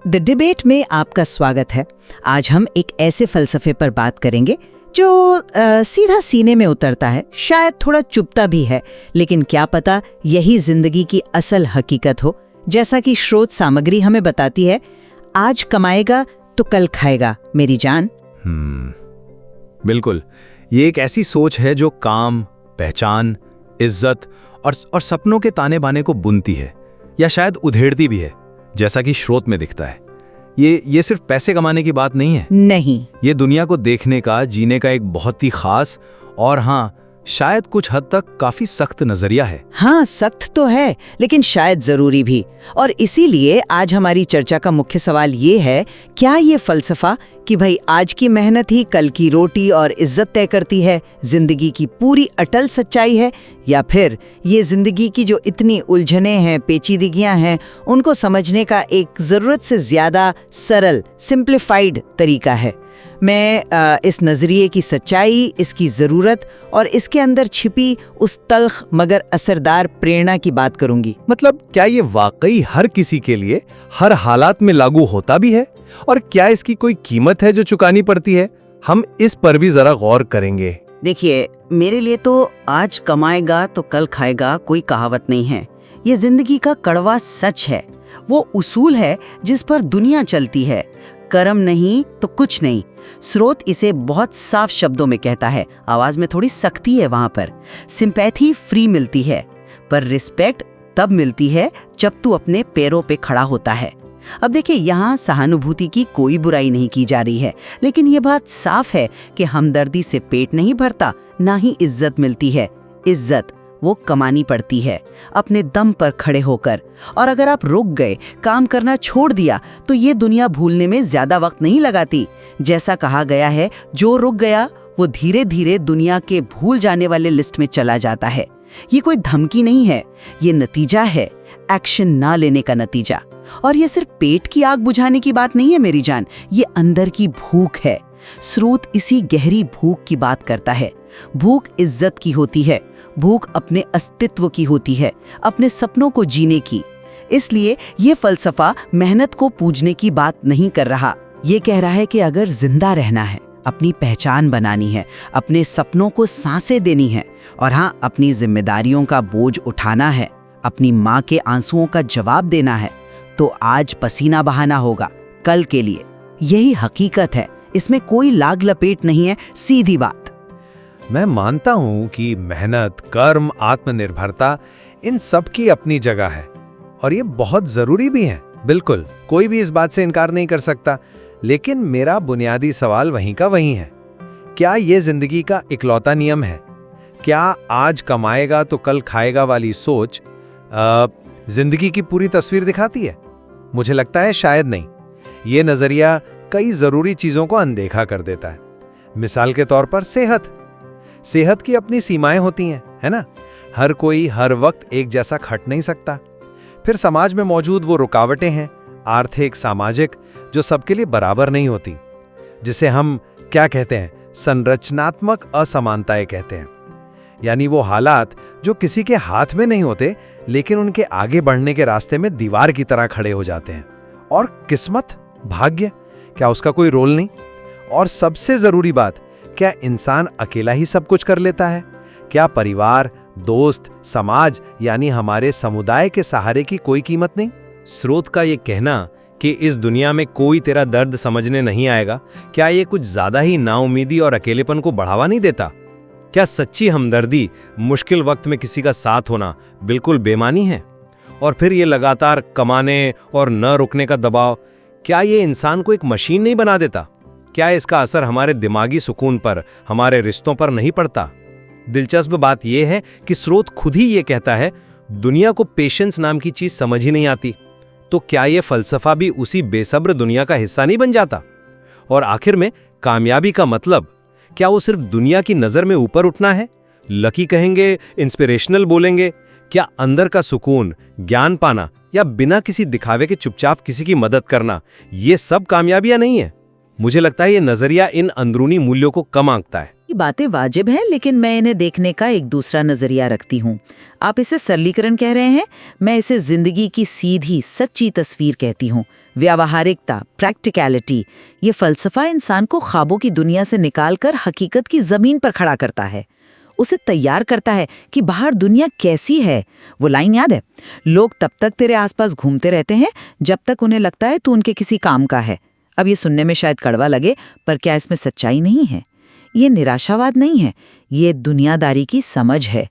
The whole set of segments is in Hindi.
द डिबेट में आपका स्वागत है। आज हम एक ऐसे फलसफे पर बात करेंगे जो सीधा सीने में उतरता है, शायद थोड़ा चुभता भी है, लेकिन क्या पता यही जिंदगी की असल हकीकत हो। जैसा कि स्रोत सामग्री हमें बताती है, आज कमाएगा तो कल खाएगा मेरी जान। बिल्कुल, ये एक ऐसी सोच है जो काम, पहचान, इज्जत और सपनों के ताने बाने को बुनती है या शायद उधेड़ती भी है, जैसा कि स्रोत में दिखता है। ये सिर्फ पैसे कमाने की बात नहीं है। नहीं, ये दुनिया को देखने का, जीने का एक बहुत ही खास और हाँ, शायद कुछ हद तक काफी सख्त नजरिया है। हाँ, सख्त तो है, लेकिन शायद जरूरी भी। और इसीलिए आज हमारी चर्चा का मुख्य सवाल ये है, क्या ये फलसफा कि भाई आज की मेहनत ही कल की रोटी और इज्जत तय करती है, जिंदगी की पूरी अटल सच्चाई है, या फिर ये जिंदगी की जो इतनी उलझने हैं, पेचीदगियां हैं, उनको समझने का एक जरूरत से ज्यादा सरल, सिंप्लीफाइड तरीका है। मैं इस नजरिए की सच्चाई, इसकी ज़रूरत और इसके अंदर छिपी उस तल्ख मगर असरदार प्रेरणा की बात करूंगी। मतलब क्या ये वाकई हर किसी के लिए हर हालात में लागू होता भी है, और क्या इसकी कोई कीमत है जो चुकानी पड़ती है? हम इस पर भी जरा गौर करेंगे। देखिए, मेरे लिए तो आज कमाएगा तो कल खाएगा कोई कहावत नहीं है। ये जिंदगी का कड़वा सच है। वो उसूल है जिस पर दुनिया चलती है। कर्म नहीं तो कुछ नहीं। स्रोत इसे बहुत साफ शब्दों में कहता है, आवाज में थोड़ी सख्ती है वहां पर। सिंपैथी फ्री मिलती है, पर रिस्पेक्ट तब मिलती है जब तू अपने पैरों पे खड़ा होता है। अब देखिए, यहाँ सहानुभूति की कोई बुराई नहीं की जा रही है, लेकिन ये बात साफ है कि हमदर्दी से पेट नहीं भरता, ना ही इज्जत मिलती है। इज्जत वो कमानी पड़ती है अपने दम पर खड़े होकर। और अगर आप रुक गए, काम करना छोड़ दिया, तो ये दुनिया भूलने में ज्यादा वक्त नहीं लगाती। जैसा कहा गया है, जो रुक गया वो धीरे धीरे दुनिया के भूल जाने वाले लिस्ट में चला जाता है। ये कोई धमकी नहीं है, ये नतीजा है, एक्शन ना लेने का नतीजा। और ये सिर्फ पेट की आग बुझाने की बात नहीं है मेरी जान, ये अंदर की भूख है। स्रोत इसी गहरी भूख की बात करता है। भूख इज्जत की होती है, भूख अपने अस्तित्व की होती है, अपने सपनों को जीने की। इसलिए ये फलसफा मेहनत को पूजने की बात नहीं कर रहा। ये कह रहा है कि अगर जिंदा रहना है, अपनी पहचान बनानी है, अपने सपनों को सांसें देनी है, और हाँ, अपनी जिम्मेदारियों का बोझ उठाना है, अपनी माँ के आंसुओं का जवाब देना है, तो आज पसीना बहाना होगा कल के लिए। यही हकीकत है, इसमें कोई लाग लपेट नहीं है, सीधी बात। मैं मानता हूं कि मेहनत, कर्म, आत्मनिर्भरता, इन सब की अपनी जगह है और ये बहुत जरूरी भी है। बिल्कुल, कोई भी इस बात से इनकार नहीं कर सकता। लेकिन मेरा बुनियादी सवाल वहीं का वहीं है, क्या ये जिंदगी का इकलौता नियम है? क्या आज कमाएगा तो कल खाएगा वाली सोच जिंदगी की पूरी तस्वीर दिखाती है? मुझे लगता है शायद नहीं। ये नजरिया कई जरूरी चीजों को अनदेखा कर देता है। मिसाल के तौर पर सेहत की अपनी सीमाएं होती हैं, है ना? हर कोई हर वक्त एक जैसा खट नहीं सकता। फिर समाज में मौजूद वो रुकावटें हैं, आर्थिक, सामाजिक, जो सबके लिए बराबर नहीं होती, जिसे हम क्या कहते हैं, संरचनात्मक असमानताएं कहते हैं। यानी वो हालात जो किसी के हाथ में नहीं होते, लेकिन उनके आगे बढ़ने के रास्ते में दीवार की तरह खड़े हो जाते हैं। और किस्मत, भाग्य, क्या उसका कोई रोल नहीं? और सबसे जरूरी बात, क्या इंसान अकेला ही सब कुछ कर लेता है? क्या परिवार, दोस्त, समाज यानी हमारे समुदाय के सहारे की कोई कीमत नहीं? स्रोत का ये कहना कि इस दुनिया में कोई तेरा दर्द समझने नहीं आएगा, क्या ये कुछ ज्यादा ही नाउमीदी और अकेलेपन को बढ़ावा नहीं देता? क्या सच्ची हमदर्दी, मुश्किल वक्त में किसी का साथ होना बिल्कुल बेमानी है? और फिर ये लगातार कमाने और न रुकने का दबाव, क्या ये इंसान को एक मशीन नहीं बना देता? क्या इसका असर हमारे दिमागी सुकून पर, हमारे रिश्तों पर नहीं पड़ता? दिलचस्प बात यह है कि स्रोत खुद ही ये कहता है, दुनिया को पेशेंस नाम की चीज समझ ही नहीं आती। तो क्या ये फलसफा भी उसी बेसब्र दुनिया का हिस्सा नहीं बन जाता? और आखिर में कामयाबी का मतलब, क्या वो सिर्फ दुनिया की नजर में ऊपर उठना है? लकी कहेंगे, इंस्पिरेशनल बोलेंगे? क्या अंदर का सुकून, ज्ञान पाना या बिना किसी दिखावे के चुपचाप किसी की मदद करना, ये सब कामयाबियां नहीं है? मुझे लगता है ये नजरिया इन अंदरूनी मूल्यों को कम आंकता है। ये बातें वाजिब हैं, लेकिन मैं इन्हें देखने का एक दूसरा नजरिया रखती हूँ। आप इसे सरलीकरण कह रहे हैं, मैं इसे जिंदगी की सीधी सच्ची तस्वीर कहती हूँ। व्यावहारिकता, प्रैक्टिकलिटी, ये फलसफा इंसान को ख्वाबों की दुनिया से निकालकर हकीकत की जमीन पर खड़ा करता है, उसे तैयार करता है कि बाहर दुनिया कैसी है। वो लाइन याद है, लोग तब तक तेरे आसपास घूमते रहते हैं जब तक उन्हें लगता है तू उनके किसी काम का है। अब ये सुनने में शायद कड़वा लगे, पर क्या इसमें सच्चाई नहीं है? ये निराशावाद नहीं है, ये दुनियादारी की समझ है।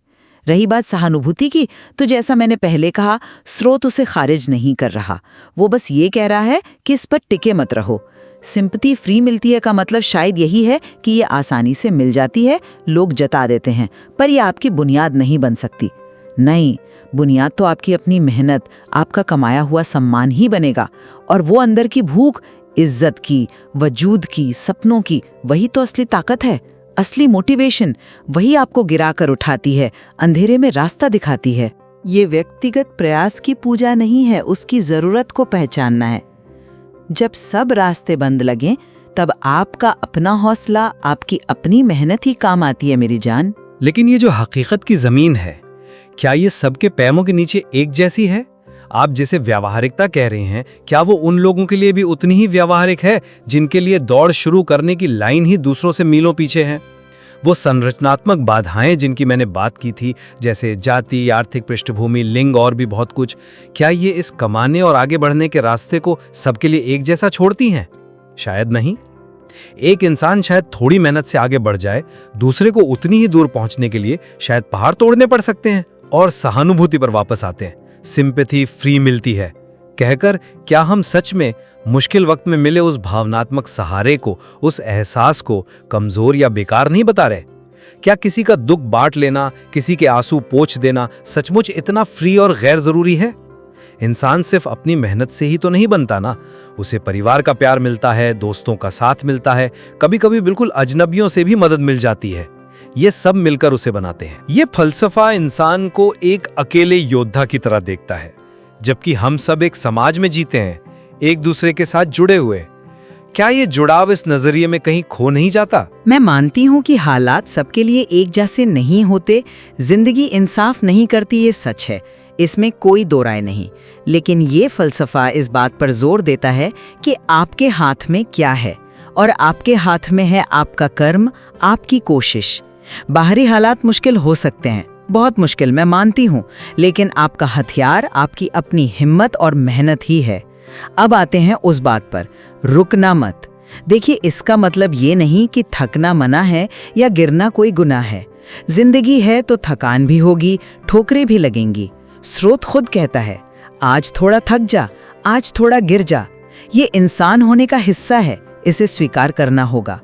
रही बात सहानुभूति की, तो जैसा मैंने पहले कहा, स्रोत उसे खारिज नहीं कर रहा, वो बस ये कह रहा है कि इस पर टिके मत रहो। सिंपैथी फ्री मिलती है का मतलब शायद यही है कि ये आसानी से मिल जाती है, लोग जता देते हैं, पर ये आपकी बुनियाद नहीं बन सकती। नहीं, बुनियाद तो आपकी अपनी मेहनत, आपका कमाया हुआ सम्मान ही बनेगा। और वो अंदर की भूख, इज्जत की, वजूद की, सपनों की, वही तो असली ताकत है, असली मोटिवेशन। वही आपको गिराकर उठाती है, अंधेरे में रास्ता दिखाती है। ये व्यक्तिगत प्रयास की पूजा नहीं है, उसकी जरूरत को पहचानना है। जब सब रास्ते बंद लगें, तब आपका अपना हौसला, आपकी अपनी मेहनत ही काम आती है मेरी जान। लेकिन ये जो हकीकत की जमीन है, क्या ये सबके पैरों के नीचे एक जैसी है? आप जिसे व्यावहारिकता कह रहे हैं, क्या वो उन लोगों के लिए भी उतनी ही व्यावहारिक है जिनके लिए दौड़ शुरू करने की लाइन ही दूसरों से मीलों पीछे है? वो संरचनात्मक बाधाएं जिनकी मैंने बात की थी, जैसे जाति, आर्थिक पृष्ठभूमि, लिंग और भी बहुत कुछ, क्या ये इस कमाने और आगे बढ़ने के रास्ते को सबके लिए एक जैसा छोड़ती हैं? शायद नहीं। एक इंसान शायद थोड़ी मेहनत से आगे बढ़ जाए, दूसरे को उतनी ही दूर पहुंचने के लिए शायद पहाड़ तोड़ने पड़ सकते हैं। और सहानुभूति पर वापस आते हैं, सिंपैथी फ्री मिलती है कहकर, क्या हम सच में मुश्किल वक्त में मिले उस भावनात्मक सहारे को, उस एहसास को कमजोर या बेकार नहीं बता रहे? क्या किसी का दुख बांट लेना, किसी के आंसू पोंछ देना सचमुच इतना फ्री और गैर जरूरी है? इंसान सिर्फ अपनी मेहनत से ही तो नहीं बनता ना, उसे परिवार का प्यार मिलता है, दोस्तों का साथ मिलता है, कभी कभी बिल्कुल अजनबियों से भी मदद मिल जाती है। ये सब मिलकर उसे बनाते हैं। ये फलसफा इंसान को एक अकेले योद्धा की तरह देखता है, जबकि हम सब एक समाज में जीते हैं, एक दूसरे के साथ जुड़े हुए। क्या ये जुड़ाव इस नजरिए में कहीं खो नहीं जाता? मैं मानती हूँ कि हालात सबके लिए एक जैसे नहीं होते, जिंदगी इंसाफ नहीं करती, ये सच है, इसमें कोई दो राय नहीं। लेकिन ये फलसफा इस बात पर जोर देता है कि आपके हाथ में क्या है, और आपके हाथ में है आपका कर्म, आपकी कोशिश। बाहरी हालात मुश्किल हो सकते हैं, बहुत मुश्किल, मैं मानती हूँ, लेकिन आपका हथियार आपकी अपनी हिम्मत और मेहनत ही है। अब आते हैं उस बात पर, रुकना मत। देखिए, इसका मतलब ये नहीं कि थकना मना है या गिरना कोई गुनाह है। जिंदगी है तो थकान भी होगी, ठोकरें भी लगेंगी। स्रोत खुद कहता है, आज थोड़ा थक जा, आज थोड़ा गिर जा। ये इंसान होने का हिस्सा है, इसे स्वीकार करना होगा।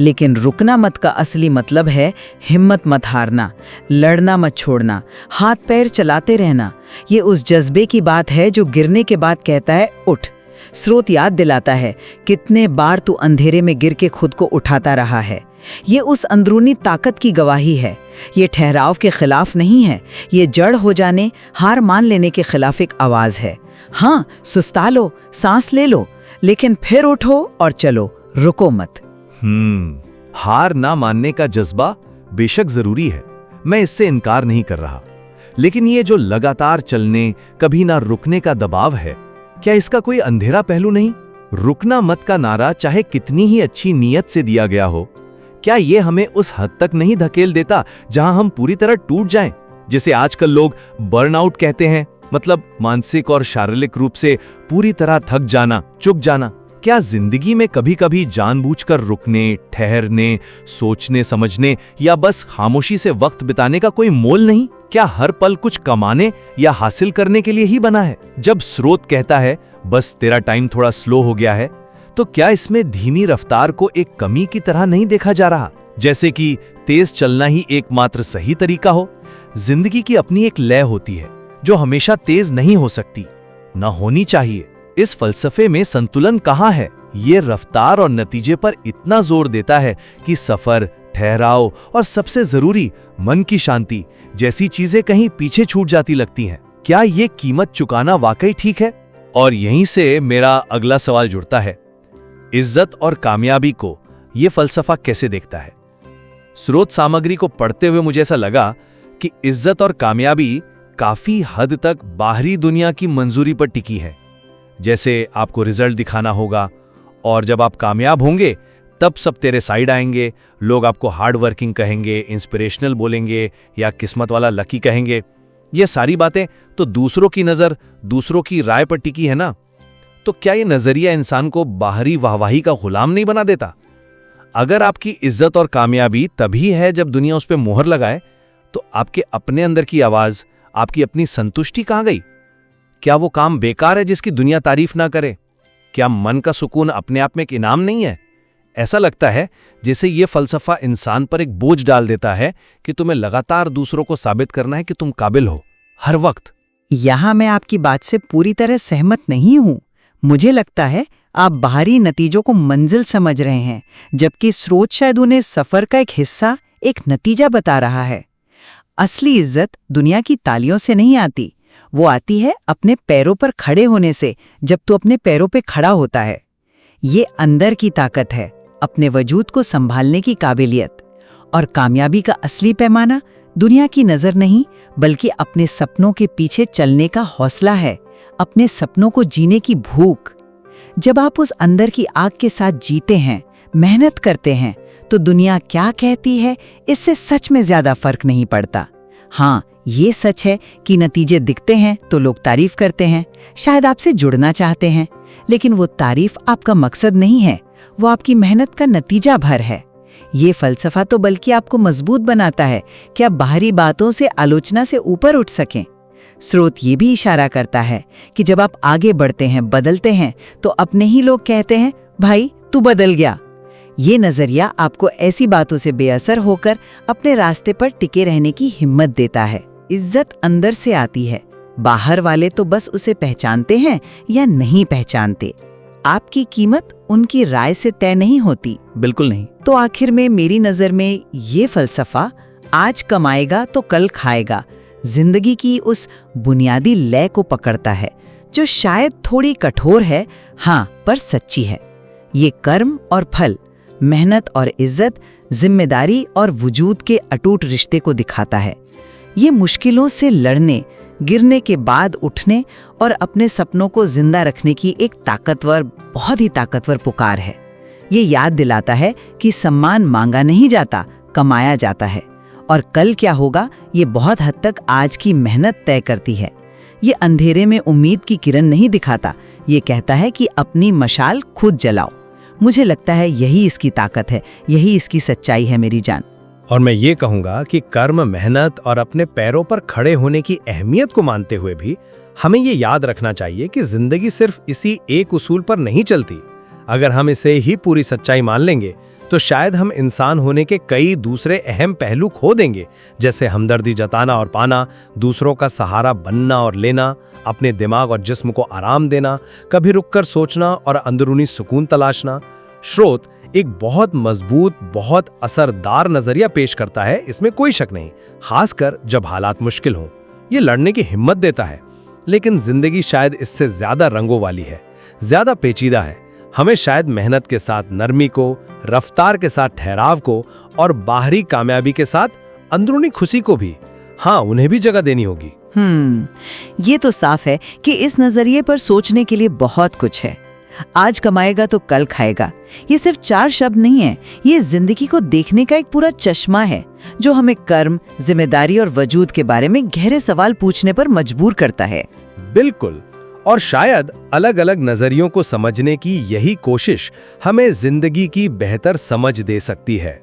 लेकिन रुकना मत का असली मतलब है हिम्मत मत हारना, लड़ना मत छोड़ना, हाथ पैर चलाते रहना। ये उस जज्बे की बात है जो गिरने के बाद कहता है उठ। स्रोत याद दिलाता है, कितने बार तू अंधेरे में गिर के खुद को उठाता रहा है। ये उस अंदरूनी ताकत की गवाही है। ये ठहराव के खिलाफ नहीं है, ये जड़ हो जाने, हार मान लेने के खिलाफ एक आवाज है। हाँ, सुस्ता लो, सांस ले लो, लेकिन फिर उठो और चलो, रुको मत। हार ना मानने का जज्बा बेशक जरूरी है, मैं इससे इनकार नहीं कर रहा। लेकिन ये जो लगातार चलने, कभी ना रुकने का दबाव है, क्या इसका कोई अंधेरा पहलू नहीं? रुकना मत का नारा चाहे कितनी ही अच्छी नीयत से दिया गया हो, क्या ये हमें उस हद तक नहीं धकेल देता जहां हम पूरी तरह टूट जाएं, जिसे आजकल लोग बर्नआउट कहते हैं, मतलब मानसिक और शारीरिक रूप से पूरी तरह थक जाना, चुक जाना? क्या जिंदगी में कभी कभी जानबूझकर रुकने, ठहरने, सोचने समझने या बस खामोशी से वक्त बिताने का कोई मोल नहीं? क्या हर पल कुछ कमाने या हासिल करने के लिए ही बना है? जब स्रोत कहता है बस तेरा टाइम थोड़ा स्लो हो गया है, तो क्या इसमें धीमी रफ्तार को एक कमी की तरह नहीं देखा जा रहा, जैसे कि तेज चलना ही एकमात्र सही तरीका हो? जिंदगी की अपनी एक लय होती है जो हमेशा तेज नहीं हो सकती, न होनी चाहिए। इस फलसफे में संतुलन कहाँ है? ये रफ्तार और नतीजे पर इतना जोर देता है कि सफर, ठहराव और सबसे जरूरी मन की शांति जैसी चीजें कहीं पीछे छूट जाती लगती हैं। क्या ये कीमत चुकाना वाकई ठीक है? और यहीं से मेरा अगला सवाल जुड़ता है, इज्जत और कामयाबी को ये फलसफा कैसे देखता है? स्रोत सामग्री को पढ़ते हुए मुझे ऐसा लगा कि इज्जत और कामयाबी काफी हद तक बाहरी दुनिया की मंजूरी पर टिकी है। जैसे आपको रिजल्ट दिखाना होगा और जब आप कामयाब होंगे तब सब तेरे साइड आएंगे, लोग आपको हार्ड वर्किंग कहेंगे, इंस्पिरेशनल बोलेंगे या किस्मत वाला लकी कहेंगे। ये सारी बातें तो दूसरों की नज़र, दूसरों की राय पर टिकी है ना। तो क्या ये नज़रिया इंसान को बाहरी वाहवाही का गुलाम नहीं बना देता? अगर आपकी इज्जत और कामयाबी तभी है जब दुनिया उस पर मोहर लगाए, तो आपके अपने अंदर की आवाज़, आपकी अपनी संतुष्टि कहाँ गई? क्या वो काम बेकार है जिसकी दुनिया तारीफ ना करे? क्या मन का सुकून अपने आप में एक इनाम नहीं है? ऐसा लगता है जैसे ये फलसफा इंसान पर एक बोझ डाल देता है कि तुम्हें लगातार दूसरों को साबित करना है कि तुम काबिल हो, हर वक्त। यहाँ मैं आपकी बात से पूरी तरह सहमत नहीं हूँ। मुझे लगता है आप बाहरी नतीजों को मंजिल समझ रहे हैं, जबकि स्रोत शायद उन्हें सफर का एक हिस्सा, एक नतीजा बता रहा है। असली इज्जत दुनिया की तालियों से नहीं आती, वो आती है अपने पैरों पर खड़े होने से, जब तू अपने पैरों पे खड़ा होता है। ये अंदर की ताकत है, अपने वजूद को संभालने की काबिलियत। और कामयाबी का असली पैमाना दुनिया की नज़र नहीं, बल्कि अपने सपनों के पीछे चलने का हौसला है, अपने सपनों को जीने की भूख। जब आप उस अंदर की आग के साथ जीते हैं, मेहनत करते हैं, तो दुनिया क्या कहती है इससे सच में ज्यादा फर्क नहीं पड़ता। हाँ, ये सच है कि नतीजे दिखते हैं तो लोग तारीफ करते हैं, शायद आपसे जुड़ना चाहते हैं, लेकिन वो तारीफ आपका मकसद नहीं है, वो आपकी मेहनत का नतीजा भर है। ये फलसफा तो बल्कि आपको मजबूत बनाता है कि आप बाहरी बातों से, आलोचना से ऊपर उठ सकें। स्रोत ये भी इशारा करता है कि जब आप आगे बढ़ते हैं, बदलते हैं, तो अपने ही लोग कहते हैं, भाई तू बदल गया। ये नजरिया आपको ऐसी बातों से बेअसर होकर अपने रास्ते पर टिके रहने की हिम्मत देता है। इज्जत अंदर से आती है, बाहर वाले तो बस उसे पहचानते हैं या नहीं पहचानते। आपकी कीमत उनकी राय से तय नहीं होती, बिल्कुल नहीं। तो आखिर में मेरी नजर में ये फलसफा, आज कमाएगा तो कल खाएगा, जिंदगी की उस बुनियादी लय को पकड़ता है, जो शायद थोड़ी कठोर है, हाँ, पर सच्ची है। ये कर्म और फल, मेहनत और इज्जत, जिम्मेदारी और वजूद के अटूट रिश्ते को दिखाता है। ये मुश्किलों से लड़ने, गिरने के बाद उठने और अपने सपनों को जिंदा रखने की एक ताकतवर, बहुत ही ताकतवर पुकार है। ये याद दिलाता है कि सम्मान मांगा नहीं जाता, कमाया जाता है, और कल क्या होगा ये बहुत हद तक आज की मेहनत तय करती है। ये अंधेरे में उम्मीद की किरण नहीं दिखाता, ये कहता है कि अपनी मशाल खुद जलाओ। मुझे लगता है यही इसकी ताकत है, यही इसकी सच्चाई है मेरी जान। और मैं ये कहूँगा कि कर्म, मेहनत और अपने पैरों पर खड़े होने की अहमियत को मानते हुए भी हमें ये याद रखना चाहिए कि जिंदगी सिर्फ इसी एक उसूल पर नहीं चलती। अगर हम इसे ही पूरी सच्चाई मान लेंगे तो शायद हम इंसान होने के कई दूसरे अहम पहलू खो देंगे, जैसे हमदर्दी जताना और पाना, दूसरों का सहारा बनना और लेना, अपने दिमाग और जिस्म को आराम देना, कभी रुककर सोचना और अंदरूनी सुकून तलाशना। स्रोत एक बहुत मजबूत, बहुत असरदार नजरिया पेश करता है, इसमें कोई शक नहीं, खासकर जब हालात मुश्किल हों। ये लड़ने की हिम्मत देता है, लेकिन जिंदगी शायद इससे ज्यादा रंगों वाली है, ज्यादा पेचीदा है। हमें शायद मेहनत के साथ नरमी को, रफ्तार के साथ ठहराव को और बाहरी कामयाबी के साथ अंदरूनी खुशी को भी, हाँ, उन्हें भी जगह देनी होगी। ये तो साफ है कि इस नजरिए पर सोचने के लिए बहुत कुछ है। आज कमाएगा तो कल खाएगा, ये सिर्फ 4 शब्द नहीं है, ये जिंदगी को देखने का एक पूरा चश्मा है, जो हमें कर्म, जिम्मेदारी और वजूद के बारे में गहरे सवाल पूछने पर मजबूर करता है। बिल्कुल, और शायद अलग अलग नजरियों को समझने की यही कोशिश हमें जिंदगी की बेहतर समझ दे सकती है।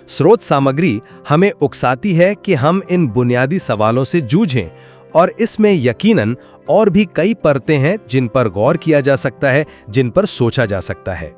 स्रोत सामग्री हमें उकसाती है कि हम इन बुनियादी सवालों से जूझें, और इसमें यकीनन और भी कई परतें हैं जिन पर गौर किया जा सकता है, जिन पर सोचा जा सकता है।